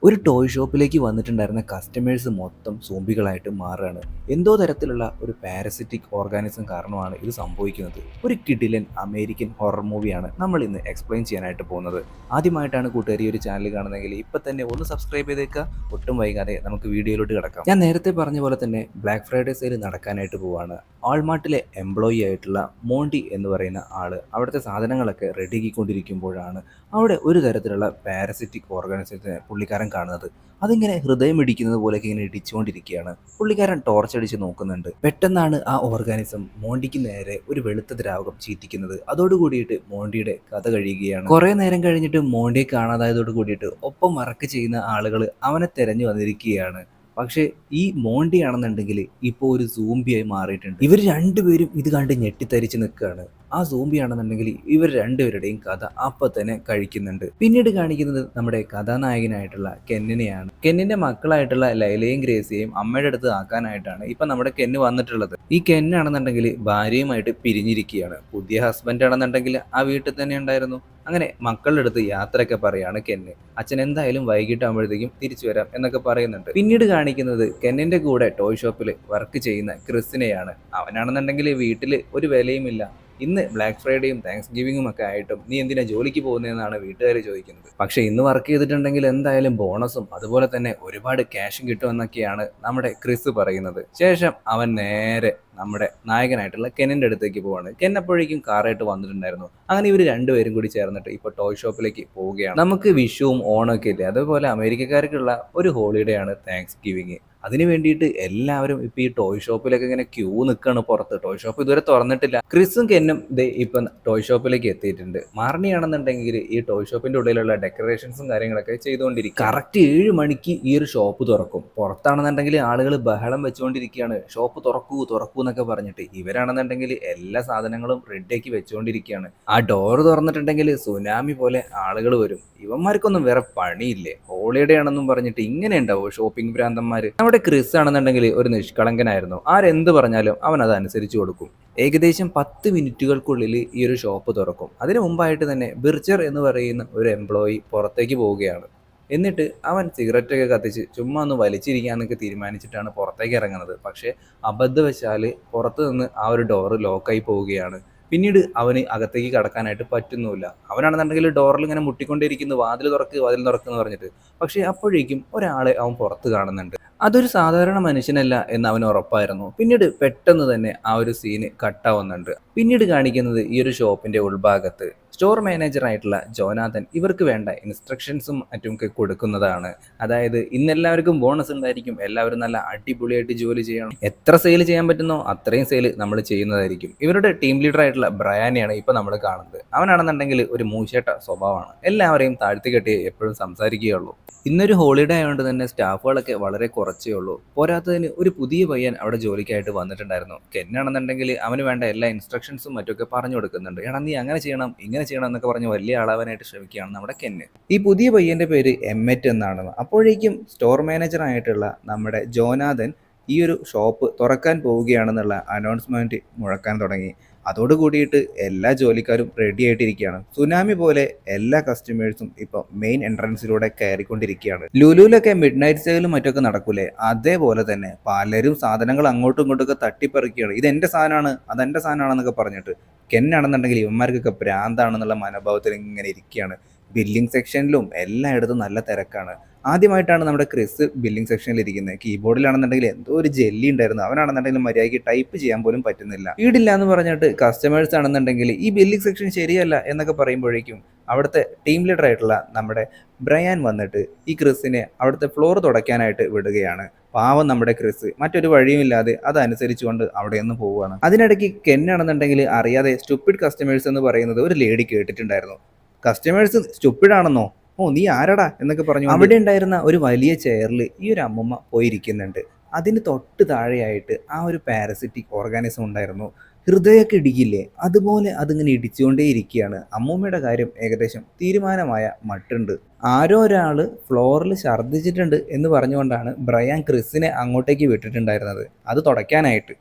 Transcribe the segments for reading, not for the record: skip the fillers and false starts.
ഒരു ടോയ് ഷോപ്പിലേക്ക് വന്നിട്ടുണ്ടായിരുന്ന കസ്റ്റമേഴ്സ് മൊത്തം സോംബികളായിട്ട് മാറുകയാണ്. എന്തോ തരത്തിലുള്ള ഒരു പാരസിറ്റിക് ഓർഗാനിസം കാരണമാണ് ഇത് സംഭവിക്കുന്നത്. ഒരു കിടിലൻ അമേരിക്കൻ ഹൊറർ മൂവിയാണ് നമ്മൾ ഇന്ന് എക്സ്പ്ലെയിൻ ചെയ്യാനായിട്ട് പോകുന്നത്. ആദ്യമായിട്ടാണ് കൂട്ടുകാരി ഒരു ചാനൽ കാണുന്നതെങ്കിൽ ഇപ്പം തന്നെ ഒന്ന് സബ്സ്ക്രൈബ് ചെയ്തേക്കുക. ഒട്ടും വൈകാതെ നമുക്ക് വീഡിയോയിലോട്ട് കിടക്കാം. ഞാൻ നേരത്തെ പറഞ്ഞ പോലെ തന്നെ ബ്ലാക്ക് ഫ്രൈഡേ സെയിൽ നടക്കാനായിട്ട് പോവാണ്. ആൾമാർട്ടിലെ എംപ്ലോയി ആയിട്ടുള്ള മോണ്ടി എന്ന് പറയുന്ന ആള് അവിടുത്തെ സാധനങ്ങളൊക്കെ റെഡിയാക്കിക്കൊണ്ടിരിക്കുമ്പോഴാണ് അവിടെ ഒരു തരത്തിലുള്ള പാരസിറ്റിക് ഓർഗാനിസത്തിനെ പുള്ളിക്കാരൻ കാണുന്നത്. അതിങ്ങനെ ഹൃദയം ഇടിക്കുന്നത് പോലെയൊക്കെ ഇങ്ങനെ ഇടിച്ചുകൊണ്ടിരിക്കുകയാണ്. പുള്ളിക്കാരൻ ടോർച്ച് അടിച്ച് നോക്കുന്നുണ്ട്. പെട്ടെന്നാണ് ആ ഓർഗാനിസം മോണ്ടിക്ക് നേരെ ഒരു വെളുത്ത ദ്രാവകം ചീറ്റിക്കുന്നത്. അതോടുകൂടിയിട്ട് മോണ്ടിയുടെ കഥ കഴിയുകയാണ്. കുറെ നേരം കഴിഞ്ഞിട്ട് മോണ്ടിയെ കാണാതായതോട് കൂടിയിട്ട് ഒപ്പം വർക്ക് ചെയ്യുന്ന ആളുകൾ അവനെ തെരഞ്ഞു വന്നിരിക്കുകയാണ്. പക്ഷേ ഈ മോണ്ടി ആണെന്നുണ്ടെങ്കിൽ ഇപ്പോൾ ഒരു സൂംബിയായി മാറിയിട്ടുണ്ട്. ഇവർ രണ്ടുപേരും ഇത് കണ്ട് ഞെട്ടിത്തരിച്ച് നിൽക്കുകയാണ്. ആ സൂംബി ആണെന്നുണ്ടെങ്കിൽ ഇവർ രണ്ടുപേരുടെയും കഥ അപ്പം തന്നെ കഴിക്കുന്നുണ്ട്. പിന്നീട് കാണിക്കുന്നത് നമ്മുടെ കഥാനായകനായിട്ടുള്ള കെന്നിനെയാണ്. കെന്നിന്റെ മക്കളായിട്ടുള്ള ലൈലയും ഗ്രേസിയെയും അമ്മയുടെ അടുത്ത് ആക്കാനായിട്ടാണ് ഇപ്പം നമ്മുടെ കെന്ന് വന്നിട്ടുള്ളത്. ഈ കെന്നാണെന്നുണ്ടെങ്കിൽ ഭാര്യയുമായിട്ട് പിരിഞ്ഞിരിക്കുകയാണ്. പുതിയ ഹസ്ബൻഡ് ആണെന്നുണ്ടെങ്കിൽ ആ വീട്ടിൽ തന്നെ ഉണ്ടായിരുന്നു. അങ്ങനെ മക്കളുടെ അടുത്ത് യാത്രയൊക്കെ പറയാണ് കെന്ന്. അച്ഛൻ എന്തായാലും വൈകിട്ടാകുമ്പോഴത്തേക്കും തിരിച്ചു വരാം എന്നൊക്കെ പറയുന്നുണ്ട്. പിന്നീട് കാണിക്കുന്നത് കെന്നിന്റെ കൂടെ ടോയ് ഷോപ്പിൽ വർക്ക് ചെയ്യുന്ന ക്രിസിനെയാണ്. അവനാണെന്നുണ്ടെങ്കിൽ വീട്ടിൽ ഒരു വിലയുമില്ല. ഇന്ന് ബ്ലാക്ക് ഫ്രൈഡേയും താങ്ക്സ് ഗിവിങ്ങും ഒക്കെ ആയിട്ടും നീ എന്തിനാ ജോലിക്ക് പോകുന്നതെന്നാണ് വീട്ടുകാർ ചോദിക്കുന്നത്. പക്ഷേ ഇന്ന് വർക്ക് ചെയ്തിട്ടുണ്ടെങ്കിൽ എന്തായാലും ബോണസും അതുപോലെ തന്നെ ഒരുപാട് ക്യാഷും കിട്ടുമെന്നൊക്കെയാണ് നമ്മുടെ ക്രിസ് പറയുന്നത്. ശേഷം അവൻ നേരെ നമ്മുടെ നായകനായിട്ടുള്ള കെന്നിന്റെ അടുത്തേക്ക് പോവാണ്. കെൻ അപ്പോഴേക്കും കാറായിട്ട് വന്നിട്ടുണ്ടായിരുന്നു. അങ്ങനെ ഇവർ രണ്ടുപേരും കൂടി ചേർന്നിട്ട് ഇപ്പോൾ ടോയ് ഷോപ്പിലേക്ക് പോവുകയാണ്. നമുക്ക് വിഷുവും ഓണമൊക്കെ ഇല്ലേ, അതുപോലെ അമേരിക്കക്കാർക്കുള്ള ഒരു ഹോളിഡേ ആണ് താങ്ക്സ് ഗിവിങ്. അതിന് വേണ്ടിയിട്ട് എല്ലാവരും ഇപ്പം ഈ ടോയ് ഷോപ്പിലൊക്കെ ഇങ്ങനെ ക്യൂ നിൽക്കുകയാണ് പുറത്ത്. ടോയ് ഷോപ്പ് ഇതുവരെ തുറന്നിട്ടില്ല. ക്രിസും കെന്നും ഇപ്പം ടോയ് ഷോപ്പിലേക്ക് എത്തിയിട്ടുണ്ട്. മാർണിയാണെന്നുണ്ടെങ്കിൽ ഈ ടോയ് ഷോപ്പിന്റെ ഉള്ളിലുള്ള ഡെക്കറേഷൻസും കാര്യങ്ങളൊക്കെ ചെയ്തുകൊണ്ടിരിക്കും. കറക്റ്റ് 7 മണിക്ക് ഈ ഒരു ഷോപ്പ് തുറക്കും. പുറത്താണെന്നുണ്ടെങ്കിൽ ആളുകൾ ബഹളം വെച്ചുകൊണ്ടിരിക്കുകയാണ്. ഷോപ്പ് തുറക്കൂ തുറക്കൂ എന്നൊക്കെ പറഞ്ഞിട്ട്. ഇവരാണെന്നുണ്ടെങ്കിൽ എല്ലാ സാധനങ്ങളും റെഡിയാക്കി വെച്ചുകൊണ്ടിരിക്കുകയാണ്. ആ ഡോറ് തുറന്നിട്ടുണ്ടെങ്കിൽ സുനാമി പോലെ ആളുകൾ വരും. ഇവന്മാർക്കൊന്നും വേറെ പണിയില്ലേ? ഹോളിഡേ ആണെന്നും പറഞ്ഞിട്ട് ഇങ്ങനെ ഉണ്ടാവും ഷോപ്പിംഗ് ഭ്രാന്തന്മാർ. നമ്മുടെ ക്രിസ് ആണെന്നുണ്ടെങ്കിൽ ഒരു നിഷ്കളങ്കനായിരുന്നു. ആരെന്ത് പറഞ്ഞാലും അവൻ അത് അനുസരിച്ച് കൊടുക്കും. ഏകദേശം 10 മിനിറ്റുകൾക്കുള്ളിൽ ഈ ഒരു ഷോപ്പ് തുറക്കും. അതിനു മുമ്പായിട്ട് തന്നെ ബിർച്ചർ എന്ന് പറയുന്ന ഒരു എംപ്ലോയി പുറത്തേക്ക് പോവുകയാണ്. എന്നിട്ട് അവൻ സിഗരറ്റൊക്കെ കത്തിച്ച് ചുമ്മാ ഒന്ന് വലിച്ചിരിക്കാന്നൊക്കെ തീരുമാനിച്ചിട്ടാണ് പുറത്തേക്ക് ഇറങ്ങുന്നത്. പക്ഷേ അബദ്ധവശാൽ പുറത്ത് നിന്ന് ആ ഒരു ഡോറ് ലോക്കായി പോവുകയാണ്. പിന്നീട് അവന് അകത്തേക്ക് കടക്കാനായിട്ട് പറ്റുന്നുമില്ല. അവനാണെന്നുണ്ടെങ്കിൽ ഡോറിൽ ഇങ്ങനെ മുട്ടിക്കൊണ്ടിരിക്കുന്നു, വാതിൽ തുറക്ക് വാതിൽ തുറക്കെന്ന് പറഞ്ഞിട്ട്. പക്ഷേ അപ്പോഴേക്കും ഒരാളെ അവൻ പുറത്ത് കാണുന്നുണ്ട്. അതൊരു സാധാരണ മനുഷ്യനല്ല എന്ന് അവന് ഉറപ്പായിരുന്നു. പിന്നീട് പെട്ടെന്ന് തന്നെ ആ ഒരു സീന് കട്ടാവുന്നുണ്ട്. പിന്നീട് കാണിക്കുന്നത് ഈ ഒരു ഷോപ്പിന്റെ ഉൾഭാഗത്ത് സ്റ്റോർ മാനേജർ ആയിട്ടുള്ള ജോനാഥൻ ഇവർക്ക് വേണ്ട ഇൻസ്ട്രക്ഷൻസും മറ്റുമൊക്കെ കൊടുക്കുന്നതാണ്. അതായത് ഇന്നെല്ലാവർക്കും ബോണസ് ഉണ്ടായിരിക്കും, എല്ലാവരും നല്ല അടിപൊളിയായിട്ട് ജോലി ചെയ്യണം, എത്ര സെയിൽ ചെയ്യാൻ പറ്റുന്നോ അത്രയും സെയിൽ നമ്മൾ ചെയ്യുന്നതായിരിക്കും. ഇവരുടെ ടീം ലീഡർ ആയിട്ടുള്ള ബ്രയാനെയാണ് ഇപ്പൊ നമ്മൾ കാണുന്നത്. അവനാണെന്നുണ്ടെങ്കിൽ ഒരു മൂശേട്ട സ്വഭാവമാണ്. എല്ലാവരെയും താഴ്ത്തി കെട്ടി എപ്പോഴും സംസാരിക്കുകയുള്ളൂ. ഇന്നൊരു ഹോളിഡേ ആയതുകൊണ്ട് തന്നെ സ്റ്റാഫുകളൊക്കെ വളരെ കുറച്ചേ ഉള്ളൂ. പോരാത്തതിന് ഒരു പുതിയ പയ്യൻ അവിടെ ജോലിക്കായിട്ട് വന്നിട്ടുണ്ടായിരുന്നു. കെന്നാണെന്നുണ്ടെങ്കിൽ അവന് വേണ്ട എല്ലാ ഇൻസ്ട്രക്ഷൻസും മറ്റൊക്കെ പറഞ്ഞു കൊടുക്കുന്നുണ്ട്. എടാ നീ അങ്ങനെ ചെയ്യണം ഇങ്ങനെ ചെയ്യണം എന്നൊക്കെ പറഞ്ഞ് വലിയ ആളാവാനായിട്ട് ശ്രമിക്കുകയാണ് നമ്മുടെ കെന്ന്. ഈ പുതിയ പയ്യന്റെ പേര് എമ്മെറ്റ് എന്നാണ്. അപ്പോഴേക്കും സ്റ്റോർ മാനേജർ ആയിട്ടുള്ള നമ്മുടെ ജോനാഥൻ ഈ ഒരു ഷോപ്പ് തുറക്കാൻ പോവുകയാണെന്നുള്ള അനൗൺസ്മെന്റ് മുഴക്കാൻ തുടങ്ങി. അതോടുകൂടിയിട്ട് എല്ലാ ജോലിക്കാരും റെഡി ആയിട്ടിരിക്കുകയാണ്. സുനാമി പോലെ എല്ലാ കസ്റ്റമേഴ്സും ഇപ്പൊ മെയിൻ എൻട്രൻസിലൂടെ കയറിക്കൊണ്ടിരിക്കുകയാണ്. ലുലുവിലൊക്കെ മിഡ് നൈറ്റ് സെയിലും മറ്റൊക്കെ നടക്കൂലേ, അതേപോലെ തന്നെ പലരും സാധനങ്ങൾ അങ്ങോട്ടും ഇങ്ങോട്ടൊക്കെ തട്ടിപ്പറിക്കുകയാണ്. ഇത് എന്റെ സാധനമാണ് അതെന്റെ സാധനമാണെന്നൊക്കെ പറഞ്ഞിട്ട്. കെന്നാണെന്നുണ്ടെങ്കിൽ ഇവന്മാർക്കൊക്കെ ഭ്രാന്താണെന്നുള്ള മനോഭാവത്തിൽ ഇങ്ങനെ ഇരിക്കുകയാണ്. ബില്ലിംഗ് സെക്ഷനിലും എല്ലായിടത്തും നല്ല തിരക്കാണ്. ആദ്യമായിട്ടാണ് നമ്മുടെ ക്രിസ് ബില്ലിംഗ് സെക്ഷനിൽ ഇരിക്കുന്നത്. കീബോർഡിലാണെന്നുണ്ടെങ്കിൽ എന്തോ ഒരു ജെല്ലി ഉണ്ടായിരുന്നു. അവനാണെന്നുണ്ടെങ്കിൽ മര്യാദയ്ക്ക് ടൈപ്പ് ചെയ്യാൻ പോലും പറ്റുന്നില്ല. വീടില്ല എന്ന് പറഞ്ഞിട്ട് കസ്റ്റമേഴ്സ് ആണെന്നുണ്ടെങ്കിൽ ഈ ബില്ലിംഗ് സെക്ഷൻ ശരിയല്ല എന്നൊക്കെ പറയുമ്പോഴേക്കും അവിടുത്തെ ടീം ലീഡർ ആയിട്ടുള്ള നമ്മുടെ ബ്രയാൻ വന്നിട്ട് ഈ ക്രിസിനെ അവിടുത്തെ ഫ്ലോർ തുടയ്ക്കാനായിട്ട് വിടുകയാണ്. പാവം നമ്മുടെ ക്രിസ് മറ്റൊരു വഴിയുമില്ലാതെ അതനുസരിച്ചുകൊണ്ട് അവിടെ നിന്ന് പോവുകയാണ്. അതിനിടയ്ക്ക് കെന്നാണെന്നുണ്ടെങ്കിൽ അറിയാതെ സ്റ്റുപ്പിഡ് കസ്റ്റമേഴ്സ് എന്ന് പറയുന്നത് ഒരു ലേഡി കേട്ടിട്ടുണ്ടായിരുന്നു. കസ്റ്റമേഴ്സ് സ്റ്റുപ്പിഡ് ആണെന്നോ, ഓ നീ ആരടാ എന്നൊക്കെ പറഞ്ഞു അവിടെ ഉണ്ടായിരുന്ന ഒരു വലിയ ചെയറിൽ ഈ ഒരു അമ്മൂമ്മ പോയിരിക്കുന്നുണ്ട്. അതിന് തൊട്ട് താഴെയായിട്ട് ആ ഒരു പാരസിറ്റിക് ഓർഗാനിസം ഉണ്ടായിരുന്നു. ഹൃദയമൊക്കെ ഇടിക്കില്ലേ, അതുപോലെ അതിങ്ങനെ ഇടിച്ചുകൊണ്ടേ ഇരിക്കുകയാണ്. അമ്മൂമ്മയുടെ കാര്യം ഏകദേശം തീരുമാനമായ മട്ടുണ്ട്. ആരോ ഒരാൾ ഫ്ലോറിൽ ഛർദ്ദിച്ചിട്ടുണ്ട് എന്ന് പറഞ്ഞുകൊണ്ടാണ് ബ്രയാൻ ക്രിസിനെ അങ്ങോട്ടേക്ക് വിട്ടിട്ടുണ്ടായിരുന്നത്, അത് തുടയ്ക്കാനായിട്ട്.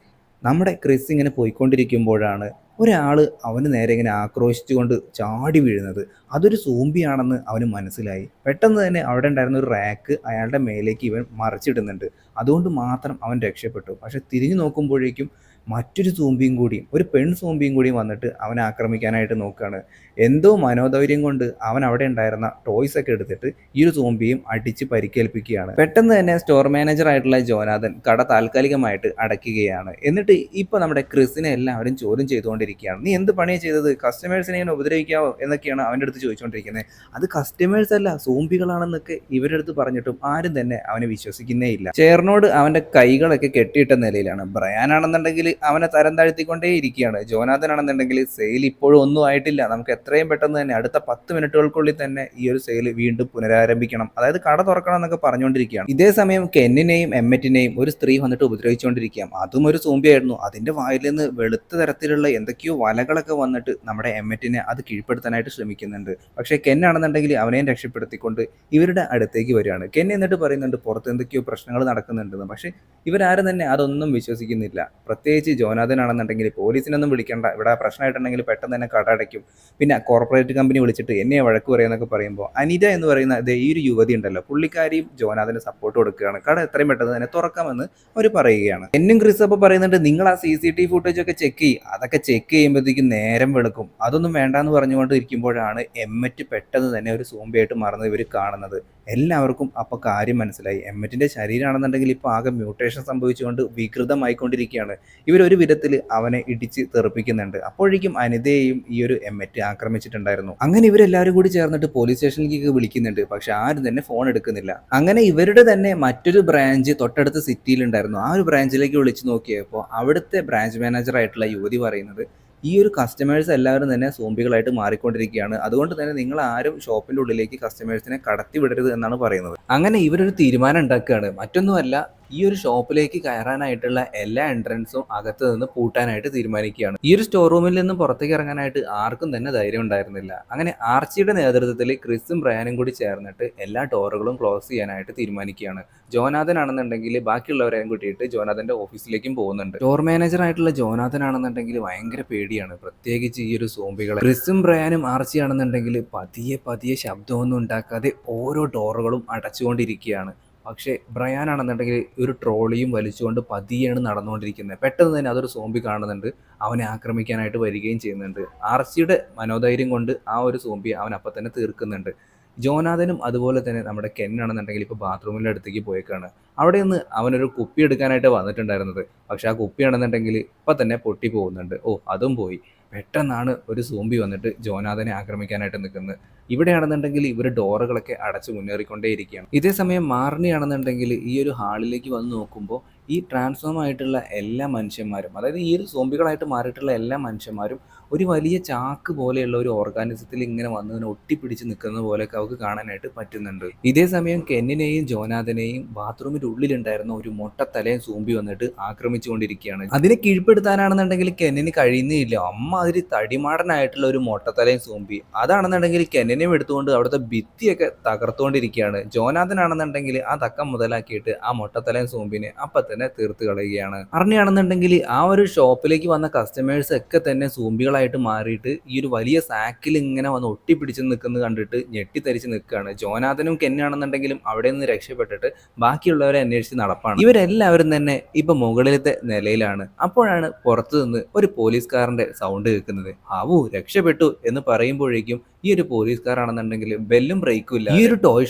നമ്മുടെ ക്രിസ് ഇങ്ങനെ പോയിക്കൊണ്ടിരിക്കുമ്പോഴാണ് ഒരാൾ അവന് നേരെ ഇങ്ങനെ ആക്രോശിച്ചുകൊണ്ട് ചാടി വീഴുന്നത്. അതൊരു സോംബിയാണെന്ന് അവന് മനസ്സിലായി. പെട്ടെന്ന് തന്നെ അവിടെ ഉണ്ടായിരുന്ന ഒരു റാക്ക് അയാളുടെ മേലേക്ക് ഇവൻ മറിച്ചിടുന്നുണ്ട്. അതുകൊണ്ട് മാത്രം അവൻ രക്ഷപ്പെട്ടു. പക്ഷെ തിരിഞ്ഞു നോക്കുമ്പോഴേക്കും മറ്റൊരു സോംബിയും കൂടിയും, ഒരു പെൺ സോംബിയും കൂടിയും വന്നിട്ട് അവനെ ആക്രമിക്കാനായിട്ട് നോക്കുകയാണ്. എന്തോ മനോധൈര്യം കൊണ്ട് അവൻ അവിടെ ഉണ്ടായിരുന്ന ടോയ്സ് ഒക്കെ എടുത്തിട്ട് ഈ ഒരു സോംബിയും അടിച്ച് പരിക്കേൽപ്പിക്കുകയാണ്. പെട്ടെന്ന് തന്നെ സ്റ്റോർ മാനേജർ ആയിട്ടുള്ള ജോനാഥൻ കട താൽക്കാലികമായിട്ട് അടയ്ക്കുകയാണ്. എന്നിട്ട് ഇപ്പൊ നമ്മുടെ ക്രിസിനെ എല്ലാവരും ചോദ്യം ചെയ്തുകൊണ്ടിരിക്കുകയാണ്. നീ എന്ത് പണിയാണ് ചെയ്തത്? കസ്റ്റമേഴ്സിനെ ഇങ്ങനെ ഉപദ്രവിക്കാവോ എന്നൊക്കെയാണ് അവൻ്റെ അടുത്ത് ചോദിച്ചുകൊണ്ടിരിക്കുന്നത്. അത് കസ്റ്റമേഴ്സ് അല്ല, സോംബികളാണെന്നൊക്കെ ഇവരുടെ അടുത്ത് പറഞ്ഞിട്ടും ആരും തന്നെ അവനെ വിശ്വസിക്കുന്നേ ഇല്ല. ചെയറിനോട് അവന്റെ കൈകളൊക്കെ കെട്ടിയിട്ട നിലയിലാണ്. ബ്രയാൻ ആണെന്നുണ്ടെങ്കിൽ അവനെ തരം താഴ്ത്തിക്കൊണ്ടേ ഇരിക്കുകയാണ്. ജോനാഥൻ ആണെന്നുണ്ടെങ്കിൽ സെയിൽ ഇപ്പോഴും ഒന്നും ആയിട്ടില്ല, നമുക്ക് എത്രയും പെട്ടെന്ന് തന്നെ അടുത്ത 10 മിനിറ്റുകൾക്കുള്ളിൽ തന്നെ ഈ ഒരു സെയിൽ വീണ്ടും പുനരാരംഭിക്കണം, അതായത് കട തുറക്കണം എന്നൊക്കെ പറഞ്ഞുകൊണ്ടിരിക്കുകയാണ്. ഇതേ സമയം കെന്നിനെയും എമ്മറ്റിനെയും ഒരു സ്ത്രീ വന്നിട്ട് ഉപദ്രവിച്ചുകൊണ്ടിരിക്കുകയാണ്. അതും ഒരു സോംബിയായിരുന്നു. അതിന്റെ വായിൽ നിന്ന് വെളുത്ത തരത്തിലുള്ള എന്തൊക്കെയോ വലകളൊക്കെ വന്നിട്ട് നമ്മുടെ എമ്മറ്റിനെ അത് കീഴ്പ്പെടുത്താനായിട്ട് ശ്രമിക്കുന്നുണ്ട്. പക്ഷേ കെൻ ആണെന്നുണ്ടെങ്കിൽ അവനെയും രക്ഷപ്പെടുത്തിക്കൊണ്ട് ഇവരുടെ അടുത്തേക്ക് വരികയാണ്. കെൻ എന്നിട്ട് പറയുന്നുണ്ട് പുറത്ത് എന്തൊക്കെയോ പ്രശ്നങ്ങൾ നടക്കുന്നുണ്ടെന്ന്. പക്ഷേ ഇവരാരും തന്നെ അതൊന്നും വിശ്വസിക്കുന്നില്ല. പ്രത്യേകിച്ച് ജോനാഥൻ ആണെന്നുണ്ടെങ്കിൽ പോലീസിനൊന്നും വിളിക്കേണ്ട, ഇവിടെ പ്രശ്നമായിട്ടുണ്ടെങ്കിൽ പെട്ടെന്ന് തന്നെ കട അടയ്ക്കും, പിന്നെ കോർപ്പറേറ്റ് കമ്പനി വിളിച്ചിട്ട് എന്നെ വഴക്ക് പറയുന്നൊക്കെ പറയുമ്പോൾ അനിത എന്ന് പറയുന്ന ഈ ഒരു യുവതി ഉണ്ടല്ലോ, പുള്ളിക്കാരിയും ജോനാഥന് സപ്പോർട്ട് കൊടുക്കുകയാണ്. കട എത്രയും പെട്ടെന്ന് തന്നെ തുറക്കാമെന്ന് അവർ പറയുകയാണ്. എന്നും ക്രിസ് അപ്പോൾ പറയുന്നുണ്ട് നിങ്ങൾ ആ CCTV ഫുട്ടേജ് ഒക്കെ ചെക്ക് ചെയ്യും, അതൊക്കെ ചെക്ക് ചെയ്യുമ്പോഴത്തേക്കും നേരം വെളുക്കും, അതൊന്നും വേണ്ടാന്ന് പറഞ്ഞുകൊണ്ട് ഇരിക്കുമ്പോഴാണ് എമ്മറ്റ് പെട്ടെന്ന് തന്നെ ഒരു സോംബിയായിട്ട് മാറുന്നത് ഇവർ കാണുന്നത്. എല്ലാവർക്കും അപ്പോൾ കാര്യം മനസ്സിലായി. എമ്മറ്റിന്റെ ശരീരമാണെന്നുണ്ടെങ്കിൽ ഇപ്പോൾ ആകെ മ്യൂട്ടേഷൻ സംഭവിച്ചുകൊണ്ട് വികൃതമായിക്കൊണ്ടിരിക്കുകയാണ്. ഇവരൊരു വിധത്തിൽ അവനെ ഇടിച്ച് തെറിപ്പിക്കുന്നുണ്ട്. അപ്പോഴേക്കും അനിതയെയും ഈ ഒരു എമ്മറ്റ് ആക്രമിച്ചിട്ടുണ്ടായിരുന്നു. അങ്ങനെ ഇവരെല്ലാവരും കൂടി ചേർന്നിട്ട് പോലീസ് സ്റ്റേഷനിലേക്ക് വിളിക്കുന്നുണ്ട്. പക്ഷെ ആരും തന്നെ ഫോൺ എടുക്കുന്നില്ല. അങ്ങനെ ഇവരുടെ തന്നെ മറ്റൊരു ബ്രാഞ്ച് തൊട്ടടുത്ത സിറ്റിയിലുണ്ടായിരുന്നു. ആ ഒരു ബ്രാഞ്ചിലേക്ക് വിളിച്ചു നോക്കിയപ്പോൾ അവിടുത്തെ ബ്രാഞ്ച് മാനേജർ ആയിട്ടുള്ള യുവതി പറയുന്നത് ഈ ഒരു കസ്റ്റമേഴ്സ് എല്ലാവരും തന്നെ സോംബികളായിട്ട് മാറിക്കൊണ്ടിരിക്കുകയാണ്, അതുകൊണ്ട് തന്നെ നിങ്ങൾ ആരും ഷോപ്പിന്റെ ഉള്ളിലേക്ക് കസ്റ്റമേഴ്സിനെ കടത്തി വിടരുത് എന്നാണ് പറയുന്നത്. അങ്ങനെ ഇവരൊരു തീരുമാനം ഉണ്ടാക്കുകയാണ്. മറ്റൊന്നുമല്ല, ഈ ഒരു ഷോപ്പിലേക്ക് കയറാനായിട്ടുള്ള എല്ലാ എൻട്രൻസും അകത്ത് നിന്ന് പൂട്ടാനായിട്ട് തീരുമാനിക്കുകയാണ്. ഈ ഒരു സ്റ്റോർ റൂമിൽ നിന്നും പുറത്തേക്ക് ഇറങ്ങാനായിട്ട് ആർക്കും തന്നെ ധൈര്യം ഉണ്ടായിരുന്നില്ല. അങ്ങനെ ആർച്ചിയുടെ നേതൃത്വത്തിൽ ക്രിസും ബ്രയാനും കൂടി ചേർന്നിട്ട് എല്ലാ ഡോറുകളും ക്ലോസ് ചെയ്യാനായിട്ട് തീരുമാനിക്കുകയാണ്. ജോനാഥൻ ആണെന്നുണ്ടെങ്കിൽ ബാക്കിയുള്ളവരെയും കൂട്ടിയിട്ട് ജോനാഥന്റെ ഓഫീസിലേക്കും പോകുന്നുണ്ട്. സ്റ്റോർ മാനേജർ ആയിട്ടുള്ള ജോനാഥൻ ആണെന്നുണ്ടെങ്കിൽ ഭയങ്കര പേടിയാണ്, പ്രത്യേകിച്ച് ഈ ഒരു സോംബികളെ. ക്രിസും ബ്രയാനും ആർച്ചി ആണെന്നുണ്ടെങ്കിൽ പതിയെ പതിയെ ശബ്ദമൊന്നും ഉണ്ടാക്കാതെ ഓരോ ഡോറുകളും അടച്ചുകൊണ്ടിരിക്കുകയാണ്. പക്ഷേ ബ്രയാൻ ആണെന്നുണ്ടെങ്കിൽ ഒരു ട്രോളിയും വലിച്ചുകൊണ്ട് പതിയാണ് നടന്നുകൊണ്ടിരിക്കുന്നത്. പെട്ടെന്ന് തന്നെ അതൊരു സോംബി കാണുന്നുണ്ട്, അവനെ ആക്രമിക്കാനായിട്ട് വരികയും ചെയ്യുന്നുണ്ട്. ആർച്ചിയുടെ മനോധൈര്യം കൊണ്ട് ആ ഒരു സോംബി അവൻ അപ്പം തന്നെ തീർക്കുന്നുണ്ട്. ജോനാഥനും അതുപോലെ തന്നെ നമ്മുടെ കെൻ ആണെന്നുണ്ടെങ്കിൽ ഇപ്പോൾ ബാത്റൂമിൻ്റെ അടുത്തേക്ക് പോയേക്കാണ്. അവിടെ നിന്ന് അവനൊരു കുപ്പി എടുക്കാനായിട്ട് വന്നിട്ടുണ്ടായിരുന്നത്. പക്ഷെ ആ കുപ്പിയാണെന്നുണ്ടെങ്കിൽ ഇപ്പം തന്നെ പൊട്ടി പോകുന്നുണ്ട്. ഓ, അതും പോയി. പെട്ടെന്നാണ് ഒരു സോംബി വന്നിട്ട് ജോനാഥനെ ആക്രമിക്കാനായിട്ട് നിൽക്കുന്നത്. ഇവിടെയാണെന്നുണ്ടെങ്കിൽ ഇവർ ഡോറുകളൊക്കെ അടച്ച് മുന്നേറിക്കൊണ്ടേയിരിക്കുകയാണ്. ഇതേ സമയം മാർണി ആണെന്നുണ്ടെങ്കിൽ ഈ ഒരു ഹാളിലേക്ക് വന്ന് നോക്കുമ്പോൾ ഈ ട്രാൻസ്ഫോം ആയിട്ടുള്ള എല്ലാ മനുഷ്യന്മാരും, അതായത് ഈ ഒരു സോംബികളായിട്ട് മാറിയിട്ടുള്ള എല്ലാ മനുഷ്യന്മാരും ഒരു വലിയ ചാക്ക് പോലെയുള്ള ഒരു ഓർഗാനിസത്തിൽ ഇങ്ങനെ വന്നതിനെ ഒട്ടിപ്പിടിച്ച് നിൽക്കുന്ന പോലെയൊക്കെ അവർക്ക് കാണാനായിട്ട് പറ്റുന്നുണ്ട്. ഇതേ സമയം കെന്നിനെയും ജോനാഥനെയും ബാത്റൂമിൻ്റെ ഉള്ളിലുണ്ടായിരുന്ന ഒരു മൊട്ടത്തലയും സോംബി വന്നിട്ട് ആക്രമിച്ചുകൊണ്ടിരിക്കുകയാണ്. അതിനെ കീഴ്പ്പെടുത്താനാണെന്നുണ്ടെങ്കിൽ കെന്നിന് കഴിയുന്നില്ല. അതിൽ തടിമാടനായിട്ടുള്ള ഒരു മൊട്ടത്തലയും സോംബി അതാണെന്നുണ്ടെങ്കിൽ കെന്നിനെയും എടുത്തുകൊണ്ട് അവിടുത്തെ ഭിത്തിയൊക്കെ തകർത്തുകൊണ്ടിരിക്കുകയാണ്. ജോനാഥനാണെന്നുണ്ടെങ്കിൽ ആ തക്കം മുതലാക്കിയിട്ട് ആ മൊട്ടത്തലയും സോംബിനെ അപ്പം തന്നെ തീർത്ത് കളയുകയാണ്. അറിഞ്ഞാണെന്നുണ്ടെങ്കിൽ ആ ഒരു ഷോപ്പിലേക്ക് വന്ന കസ്റ്റമേഴ്സ് ഒക്കെ തന്നെ സോംബികളായിട്ട് മാറിയിട്ട് ഈ ഒരു വലിയ സാക്കിൽ ഇങ്ങനെ വന്ന് ഒട്ടിപ്പിടിച്ച് നിൽക്കുന്നത് കണ്ടിട്ട് ഞെട്ടിത്തരിച്ച് നിൽക്കുകയാണ്. ജോനാഥനും കെന്നാണെന്നുണ്ടെങ്കിലും അവിടെ നിന്ന് രക്ഷപ്പെട്ടിട്ട് ബാക്കിയുള്ളവരെ അന്വേഷിച്ച് നടപ്പാണ്. ഇവരെല്ലാവരും തന്നെ ഇപ്പൊ മുകളിലത്തെ നിലയിലാണ്. അപ്പോഴാണ് പുറത്തു നിന്ന് ഒരു പോലീസുകാരന്റെ സൗണ്ട് കേൾക്കുന്നത്. ആവൂ, രക്ഷപ്പെട്ടു എന്ന് പറയുമ്പോഴേക്കും ഈ ഒരു പോലീസുകാരാണെന്നുണ്ടെങ്കിൽ ബെല്ലും ബ്രേക്കും ഇല്ല, ഈ ഒരു ടോയ്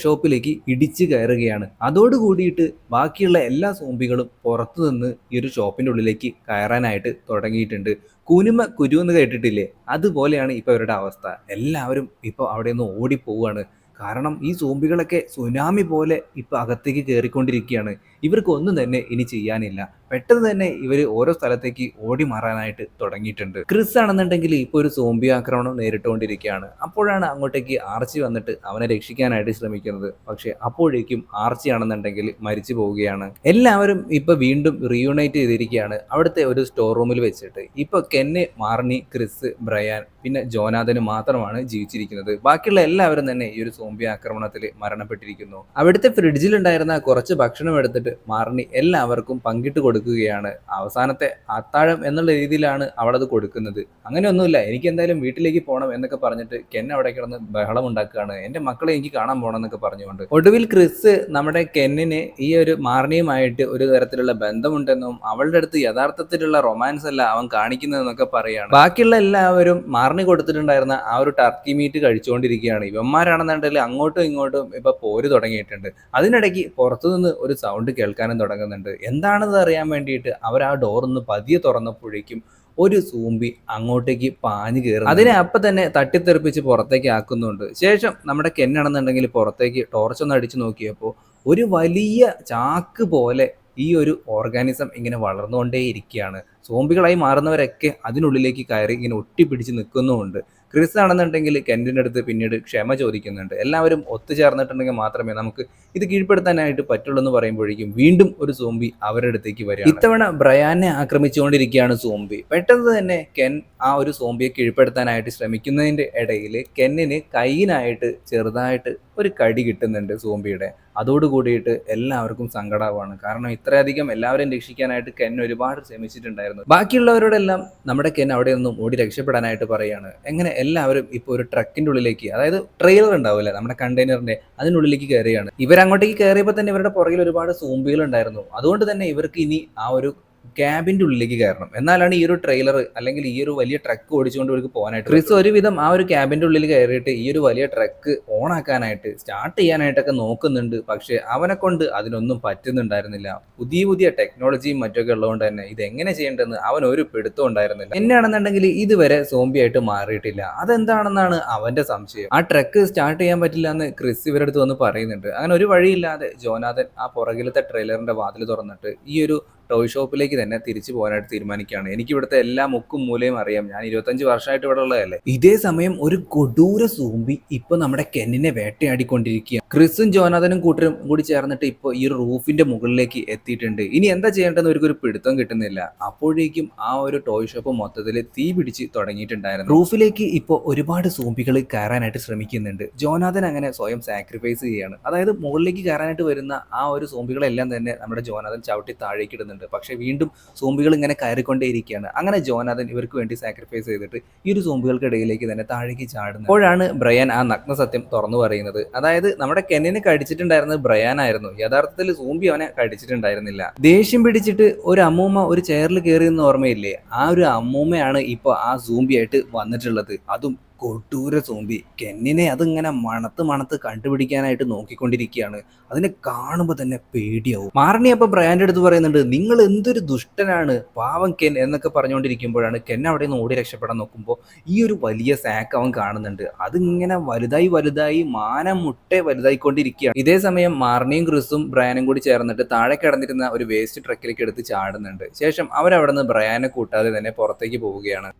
ഷോപ്പിലേക്ക് ഇടിച്ചു കയറുകയാണ്. അതോടുകൂടിയിട്ട് ബാക്കിയുള്ള എല്ലാ സോംബികളും പുറത്തു നിന്ന് ഈ ഒരു ഷോപ്പിന്റെ ഉള്ളിലേക്ക് കയറാനായിട്ട് തുടങ്ങിയിട്ടുണ്ട്. കുനുമ കുരു എന്ന് കേട്ടിട്ടില്ലേ, അതുപോലെയാണ് ഇപ്പോൾ ഇവരുടെ അവസ്ഥ. എല്ലാവരും ഇപ്പോൾ അവിടെ നിന്ന് ഓടിപ്പോവുകയാണ്. കാരണം ഈ സോംബികളൊക്കെ സുനാമി പോലെ ഇപ്പോൾ അകത്തേക്ക് കയറിക്കൊണ്ടിരിക്കുകയാണ്. ഇവർക്കൊന്നും തന്നെ ഇനി ചെയ്യാനില്ല. പെട്ടെന്ന് തന്നെ ഇവർ ഓരോ സ്ഥലത്തേക്ക് ഓടി മാറാനായിട്ട് തുടങ്ങിയിട്ടുണ്ട്. ക്രിസ് ആണെന്നുണ്ടെങ്കിൽ ഇപ്പോൾ ഒരു സോംബി ആക്രമണം നേരിട്ടുകൊണ്ടിരിക്കുകയാണ്. അപ്പോഴാണ് അങ്ങോട്ടേക്ക് ആർച്ചി വന്നിട്ട് അവനെ രക്ഷിക്കാനായിട്ട് ശ്രമിക്കുന്നത്. പക്ഷേ അപ്പോഴേക്കും ആർച്ചി ആണെന്നുണ്ടെങ്കിൽ മരിച്ചു പോവുകയാണ്. എല്ലാവരും ഇപ്പോൾ വീണ്ടും റീയൂണൈറ്റ് ചെയ്തിരിക്കുകയാണ് അവിടുത്തെ ഒരു സ്റ്റോർ റൂമിൽ വെച്ചിട്ട്. ഇപ്പോൾ കെന്ന്, മാർണി, ക്രിസ്, ബ്രയാൻ പിന്നെ ജോനാഥന് മാത്രമാണ് ജീവിച്ചിരിക്കുന്നത്. ബാക്കിയുള്ള എല്ലാവരും തന്നെ ഈ ഒരു സോംബി ആക്രമണത്തിൽ മരണപ്പെട്ടിരിക്കുന്നു. അവിടുത്തെ ഫ്രിഡ്ജിലുണ്ടായിരുന്ന കുറച്ച് ഭക്ഷണം എടുത്തിട്ട് മാർണി എല്ലാവർക്കും പങ്കിട്ട് കൊടുക്കുകയാണ്. അവസാനത്തെ അത്താഴം എന്നുള്ള രീതിയിലാണ് അവളത് കൊടുക്കുന്നത്. അങ്ങനെയൊന്നുമില്ല, എനിക്ക് എന്തായാലും വീട്ടിലേക്ക് പോകണം എന്നൊക്കെ പറഞ്ഞിട്ട് കെൻ അവിടെ കിടന്ന് ബഹളം ഉണ്ടാക്കുകയാണ്. എൻ്റെ മക്കളെ എനിക്ക് കാണാൻ പോകണം എന്നൊക്കെ പറഞ്ഞുകൊണ്ട്. ഒടുവിൽ ക്രിസ് നമ്മുടെ കെന്നിന് ഈ ഒരു മാർണിയുമായിട്ട് ഒരു തരത്തിലുള്ള ബന്ധമുണ്ടെന്നും അവളുടെ അടുത്ത് യഥാർത്ഥത്തിലുള്ള റൊമാൻസ് അല്ല അവൻ കാണിക്കുന്നതെന്നൊക്കെ പറയാണ്. ബാക്കിയുള്ള എല്ലാവരും മാർണി കൊടുത്തിട്ടുണ്ടായിരുന്ന ആ ഒരു ടർക്കി മീറ്റ് കഴിച്ചുകൊണ്ടിരിക്കുകയാണ്. ഇവന്മാരാണെന്നുണ്ടെങ്കിൽ അങ്ങോട്ടും ഇങ്ങോട്ടും ഇപ്പൊ പോര് തുടങ്ങിയിട്ടുണ്ട്. അതിനിടയ്ക്ക് പുറത്തുനിന്ന് ഒരു സൗണ്ട് കേൾക്കാനും തുടങ്ങുന്നുണ്ട്. എന്താണെന്ന് അറിയാൻ വേണ്ടിയിട്ട് അവർ ആ ഡോറൊന്ന് പതിയെ തുറന്നപ്പോഴേക്കും ഒരു സൂമ്പി അങ്ങോട്ടേക്ക് പാഞ്ഞു കയറും. അതിനെ അപ്പം തന്നെ തട്ടിത്തെറിപ്പിച്ച് പുറത്തേക്ക് ആക്കുന്നുണ്ട്. ശേഷം നമ്മുടെ കെന്നാണെന്നുണ്ടെങ്കിൽ പുറത്തേക്ക് ടോർച്ചൊന്ന് അടിച്ചു നോക്കിയപ്പോൾ ഒരു വലിയ ചാക്ക് പോലെ ഈ ഒരു ഓർഗാനിസം ഇങ്ങനെ വളർന്നുകൊണ്ടേ ഇരിക്കുകയാണ്. സോംബികളായി മാറുന്നവരൊക്കെ അതിനുള്ളിലേക്ക് കയറി ഇങ്ങനെ ഒട്ടിപ്പിടിച്ച് നിൽക്കുന്നുമുണ്ട്. ക്രിസ് ആണെന്നുണ്ടെങ്കിൽ കെന്റിൻ്റെ അടുത്ത് പിന്നീട് ക്ഷമ ചോദിക്കുന്നുണ്ട്. എല്ലാവരും ഒത്തുചേർന്നിട്ടുണ്ടെങ്കിൽ മാത്രമേ നമുക്ക് ഇത് കീഴ്പ്പെടുത്താനായിട്ട് പറ്റുള്ളൂ എന്ന് പറയുമ്പോഴേക്കും വീണ്ടും ഒരു സോംബി അവരുടെ അടുത്തേക്ക് വരിക. ഇത്തവണ ബ്രയാനെ ആക്രമിച്ചുകൊണ്ടിരിക്കുകയാണ് സോംബി. പെട്ടെന്ന് തന്നെ കെൻ ആ ഒരു സോംബിയെ കീഴ്പ്പെടുത്താനായിട്ട് ശ്രമിക്കുന്നതിൻ്റെ ഇടയിൽ കെന്നിന് കയ്യിനായിട്ട് ചെറുതായിട്ട് ഒരു കടി കിട്ടുന്നുണ്ട് സോംബിയുടെ. അതോടുകൂടിയിട്ട് എല്ലാവർക്കും സങ്കടമാണ്. കാരണം ഇത്രയധികം എല്ലാവരെയും രക്ഷിക്കാനായിട്ട് കെൻ ഒരുപാട് ശ്രമിച്ചിട്ടുണ്ടായിരുന്നു. ബാക്കിയുള്ളവരോടെല്ലാം നമ്മുടെ കെൻ അവിടെ നിന്നും ഓടി രക്ഷപ്പെടാനായിട്ട് പറയുകയാണ്. എങ്ങനെ എല്ലാവരും ഇപ്പോൾ ഒരു ട്രക്കിൻ്റെ ഉള്ളിലേക്ക്, അതായത് ട്രെയിലർ ഉണ്ടാവില്ല നമ്മുടെ കണ്ടെയ്നറിന്റെ, അതിനുള്ളിലേക്ക് കയറിയാണ്. ഇവരങ്ങോട്ടേക്ക് കയറിയപ്പോൾ തന്നെ ഇവരുടെ പുറകിൽ ഒരുപാട് സോംബികൾ ഉണ്ടായിരുന്നു. അതുകൊണ്ട് തന്നെ ഇവർക്ക് ഇനി ആ ഒരു ക്യാബിൻ്റെ ഉള്ളിലേക്ക് കയറണം. എന്നാലാണ് ഈ ഒരു ട്രെയിലർ അല്ലെങ്കിൽ ഈ ഒരു വലിയ ട്രക്ക് ഓടിച്ചുകൊണ്ട് ഇവർക്ക് പോകാനായിട്ട്. ക്രിസ് ഒരുവിധം ആ ഒരു ക്യാബിൻ്റെ ഉള്ളിൽ കയറിയിട്ട് ഈ ഒരു വലിയ ട്രക്ക് ഓൺ ആക്കാനായിട്ട് സ്റ്റാർട്ട് ചെയ്യാനായിട്ടൊക്കെ നോക്കുന്നുണ്ട്. പക്ഷേ അവനെ കൊണ്ട് അതിനൊന്നും പറ്റുന്നുണ്ടായിരുന്നില്ല. പുതിയ ടെക്നോളജിയും മറ്റൊക്കെ ഉള്ളതുകൊണ്ട് തന്നെ ഇതെങ്ങനെ ചെയ്യേണ്ടതെന്ന് അവൻ ഒരു പിടുത്തം ഉണ്ടായിരുന്നില്ല. എന്നാണെന്നുണ്ടെങ്കിൽ ഇതുവരെ സോംബി ആയിട്ട് മാറിയിട്ടില്ല. അതെന്താണെന്നാണ് അവന്റെ സംശയം. ആ ട്രക്ക് സ്റ്റാർട്ട് ചെയ്യാൻ പറ്റില്ല എന്ന് ക്രിസ് ഇവരുടെ അടുത്ത് വന്ന് പറയുന്നുണ്ട്. അങ്ങനെ ഒരു വഴിയില്ലാതെ ജോനാഥൻ ആ പുറകിലത്തെ ട്രെയിലറിന്റെ വാതിൽ തുറന്നിട്ട് ഈ ഒരു ടോയ് ഷോപ്പിലേക്ക് തന്നെ തിരിച്ചു പോകാനായിട്ട് തീരുമാനിക്കുകയാണ്. എനിക്ക് ഇവിടുത്തെ എല്ലാ മുക്കും മൂലയും അറിയാം, ഞാൻ 25 വർഷമായിട്ട് ഇവിടെ ഉള്ളതല്ലേ. ഇതേ സമയം ഒരു കൊടൂര സോംബി ഇപ്പൊ നമ്മുടെ കെന്നിനെ വേട്ടയാടിക്കൊണ്ടിരിക്കുകയാണ്. ക്രിസും ജോനാഥനും കൂട്ടരും കൂടി ചേർന്നിട്ട് ഇപ്പോൾ ഈ ഒരു റൂഫിന്റെ മുകളിലേക്ക് എത്തിയിട്ടുണ്ട്. ഇനി എന്താ ചെയ്യേണ്ടതെന്ന് അവർക്കൊരു പിടുത്തം കിട്ടുന്നില്ല. അപ്പോഴേക്കും ആ ഒരു ടോയ് ഷോപ്പ് മൊത്തത്തിൽ തീ പിടിച്ച് തുടങ്ങിയിട്ടുണ്ടായിരുന്നു. റൂഫിലേക്ക് ഇപ്പോൾ ഒരുപാട് സോംബികൾ കയറാനായിട്ട് ശ്രമിക്കുന്നുണ്ട്. ജോനാഥൻ അങ്ങനെ സ്വയം സാക്രിഫൈസ് ചെയ്യാണ്. അതായത് മുകളിലേക്ക് കയറാനായിട്ട് വരുന്ന ആ ഒരു സോംബികളെല്ലാം തന്നെ നമ്മുടെ ജോനാഥൻ ചവിട്ടി താഴേക്ക് ഇടുന്നുണ്ട്. പക്ഷെ വീണ്ടും സോംബികൾ ഇങ്ങനെ കയറിക്കൊണ്ടേയിരിക്കുകയാണ്. അങ്ങനെ ജോനാഥൻ ഇവർക്ക് വേണ്ടി സാക്രിഫൈസ് ചെയ്തിട്ട് ഈ ഒരു സോംബികൾക്കിടയിലേക്ക് തന്നെ താഴേക്ക് ചാടുന്നു. അപ്പോഴാണ് ബ്രയാൻ ആ നഗ്ന സത്യം തുറന്നു പറയുന്നത്. അതായത് നമ്മുടെ കെന്നിനെ കടിച്ചിട്ടുണ്ടായിരുന്നത് ബ്രയാൻ ആയിരുന്നു. യഥാർത്ഥത്തിൽ സോംബി അവനെ കടിച്ചിട്ടുണ്ടായിരുന്നില്ല. ദേഷ്യം പിടിച്ചിട്ട് ഒരു അമ്മൂമ്മ ഒരു ചെയറിൽ കയറിയെന്ന് ഓർമ്മയില്ലേ? ആ ഒരു അമ്മൂമ്മയാണ് ഇപ്പോൾ ആ സോംബി ആയിട്ട് വന്നിട്ടുള്ളത്. അതും കൊട്ടൂര സോംബി. കെന്നിനെ അതിങ്ങനെ മണത്ത് കണ്ടുപിടിക്കാനായിട്ട് നോക്കിക്കൊണ്ടിരിക്കുകയാണ്. അതിനെ കാണുമ്പോൾ തന്നെ പേടിയാവും. മാർണി അപ്പം ബ്രയാൻ്റെ അടുത്ത് പറയുന്നുണ്ട്, നിങ്ങൾ എന്തൊരു ദുഷ്ടനാണ് പാവം കെൻ എന്നൊക്കെ പറഞ്ഞുകൊണ്ടിരിക്കുമ്പോഴാണ് കെൻ അവിടെ നിന്ന് ഓടി രക്ഷപ്പെടാൻ നോക്കുമ്പോൾ ഈ ഒരു വലിയ സാക്ക് അവൻ കാണുന്നുണ്ട്. അതിങ്ങനെ വലുതായി മാനം മുട്ടെ വലുതായിക്കൊണ്ടിരിക്കുകയാണ്. ഇതേ സമയം മാർണിയും ക്രിസും ബ്രയാനും കൂടി ചേർന്നിട്ട് താഴെ കിടന്നിരുന്ന ഒരു വേസ്റ്റ് ട്രക്കിലേക്ക് എടുത്ത് ചാടുന്നുണ്ട്. ശേഷം അവരവിടെ നിന്ന് ബ്രയാനെ കൂട്ടാതെ തന്നെ പുറത്തേക്ക് പോവുകയാണ്.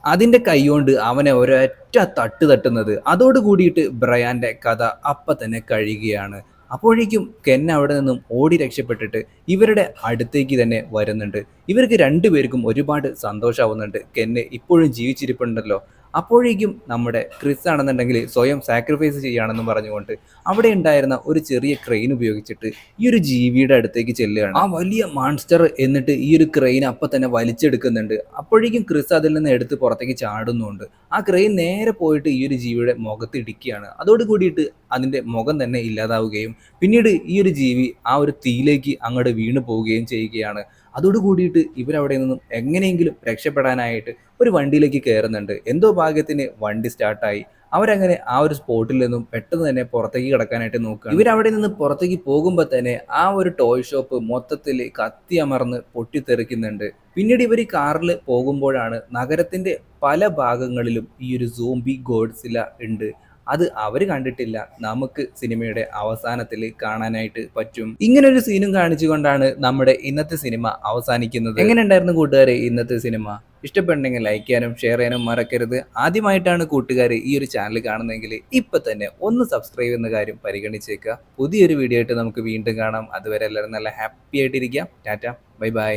അതിൻ്റെ കൈകൊണ്ട് അവനെ ഒരൊറ്റ തട്ട് തട്ടുന്നത്. അതോടുകൂടിയിട്ട് ബ്രയാൻ്റെ കഥ അപ്പം തന്നെ കഴിയുകയാണ്. അപ്പോഴേക്കും കെൻ അവിടെ നിന്നും ഓടി രക്ഷപ്പെട്ടിട്ട് ഇവരുടെ അടുത്തേക്ക് തന്നെ വരുന്നുണ്ട്. ഇവർക്ക് രണ്ടുപേർക്കും ഒരുപാട് സന്തോഷമാവുന്നുണ്ട്. കെന്ന് ഇപ്പോഴും ജീവിച്ചിരിപ്പുണ്ടല്ലോ. അപ്പോഴേക്കും നമ്മുടെ ക്രിസ് ആണെന്നുണ്ടെങ്കിൽ സ്വയം സാക്രിഫൈസ് ചെയ്യുകയാണെന്ന് പറഞ്ഞുകൊണ്ട് അവിടെ ഉണ്ടായിരുന്ന ഒരു ചെറിയ ക്രെയിൻ ഉപയോഗിച്ചിട്ട് ഈ ഒരു ജീവിയുടെ അടുത്തേക്ക് ചെല്ലുകയാണ്. ആ വലിയ മാൺസ്റ്റർ എന്നിട്ട് ഈ ഒരു ക്രെയിൻ അപ്പം തന്നെ വലിച്ചെടുക്കുന്നുണ്ട്. അപ്പോഴേക്കും ക്രിസ് അതിൽ നിന്ന് എടുത്ത് പുറത്തേക്ക് ചാടുന്നുണ്ട്. ആ ക്രെയിൻ നേരെ പോയിട്ട് ഈ ഒരു ജീവിയുടെ മുഖത്ത് ഇടിക്കുകയാണ്. അതോട് കൂടിയിട്ട് അതിൻ്റെ മുഖം തന്നെ ഇല്ലാതാവുകയും പിന്നീട് ഈ ഒരു ജീവി ആ ഒരു തീയിലേക്ക് അങ്ങോട്ട് വീണു പോവുകയും ചെയ്യുകയാണ്. അതോട് കൂടിയിട്ട് ഇവരവിടെ നിന്നും എങ്ങനെയെങ്കിലും രക്ഷപ്പെടാനായിട്ട് ഒരു വണ്ടിയിലേക്ക് കയറുന്നുണ്ട്. എന്തോ ഭാഗ്യത്തിന് വണ്ടി സ്റ്റാർട്ടായി. അവരങ്ങനെ ആ ഒരു സ്പോട്ടിൽ നിന്നും പെട്ടെന്ന് തന്നെ പുറത്തേക്ക് കടക്കാനായിട്ട് നോക്കുകയാണ്. ഇവരവിടെ നിന്ന് പുറത്തേക്ക് പോകുമ്പോൾ തന്നെ ആ ഒരു ടോയ് ഷോപ്പ് മൊത്തത്തിൽ കത്തിയമർന്ന് പൊട്ടിത്തെറിക്കുന്നുണ്ട്. പിന്നീട് ഇവർ ഈ കാറിൽ പോകുമ്പോഴാണ് നഗരത്തിന്റെ പല ഭാഗങ്ങളിലും ഈ ഒരു സോംബി ഗോഡ്സില്ല ഉണ്ട്. അത് അവർ കണ്ടിട്ടില്ല, നമുക്ക് സിനിമയുടെ അവസാനത്തിൽ കാണാനായിട്ട് പറ്റും. ഇങ്ങനൊരു സീനും കാണിച്ചുകൊണ്ടാണ് നമ്മുടെ ഇന്നത്തെ സിനിമ അവസാനിക്കുന്നത്. എങ്ങനെ ഉണ്ടായിരുന്നു കൂട്ടുകാരെ ഇന്നത്തെ സിനിമ? ഇഷ്ടപ്പെട്ടുണ്ടെങ്കിൽ ലൈക്ക് ചെയ്യാനും ഷെയർ ചെയ്യാനും മറക്കരുത്. ആദ്യമായിട്ടാണ് കൂട്ടുകാർ ഈ ഒരു ചാനൽ കാണുന്നതെങ്കിൽ ഇപ്പൊ തന്നെ ഒന്ന് സബ്സ്ക്രൈബ് ചെയ്യുന്ന കാര്യം പരിഗണിച്ചേക്കുക. പുതിയൊരു വീഡിയോ ആയിട്ട് നമുക്ക് വീണ്ടും കാണാം. അതുവരെ എല്ലാവരും നല്ല ഹാപ്പി ആയിട്ടിരിക്കാം. Tata, bye by.